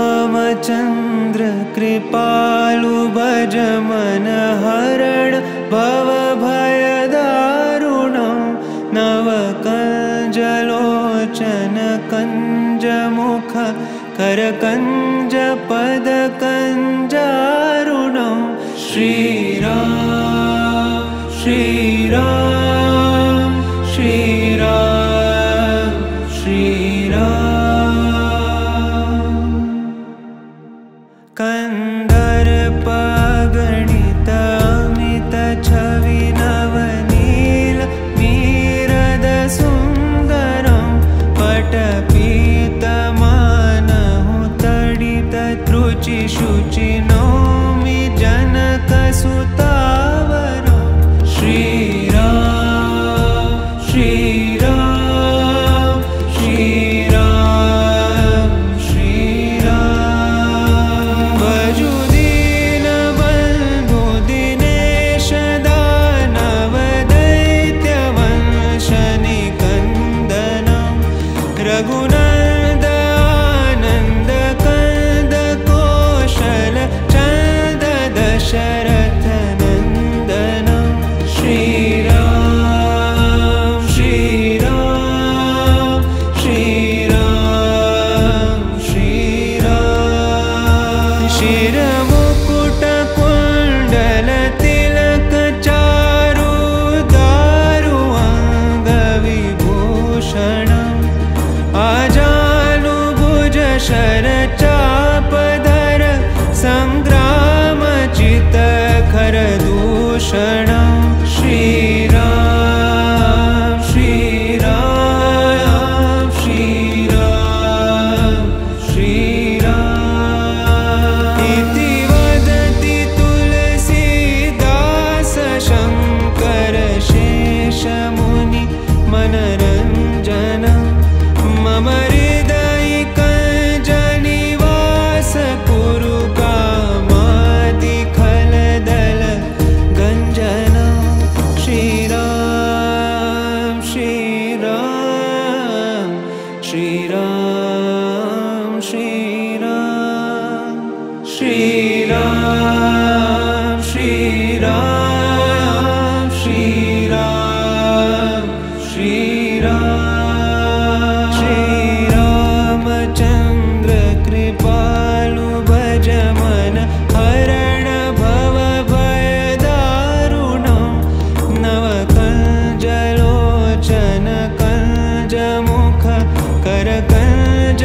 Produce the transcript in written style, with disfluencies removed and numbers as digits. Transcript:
श्रीरामचन्द्र कृपालु भज मन हरण भव भयदारुणं नवकञ्जलोचन कञ्जमुख करकञ्ज पदकञ्जारुणं श्रीराम श्रीराम श्रीराम श्रीराम कन्दर्पगणित अमित छवि नवनील नीरद सुन्दरं पटपीतमानहु तडित त्रुचि शुचि नौमि जनकसुतावरं श्रीराम श्रीराम श्रीराम श्रीराम भजु दीनबन्धु दिनेश दानव दैत्यवंश निकन्दनं रघुनन्द आनन्द कंद कौशल चन्द दशरथ नन्दनं श्रीराम श्रीराम श्रीराम श्रीराम शिरमुकुट कुण्डल तिलक चारु दारु अङ्गविभूषणम् आजानुभुज शरचापधर सङ्ग्रामचित खरदूषणं श्रीराम श्रीराम श्रीराम श्रीराम इति वदति तुलसीदास शङ्कर शेषमुनि मनरञ्जनं मम हृदयिकञ्जनिवास कुरु कामादिखलदल गञ्जनं श्रीराम श्रीराम श्रीराम श्रीराम श्रीराम श्रीराम श्रीराम श्रीराम श्रीरामचन्द्र कृपालु भज मन हरण भव भयदारुणं नवकञ्जलोचन कञ्जमुख करकञ्ज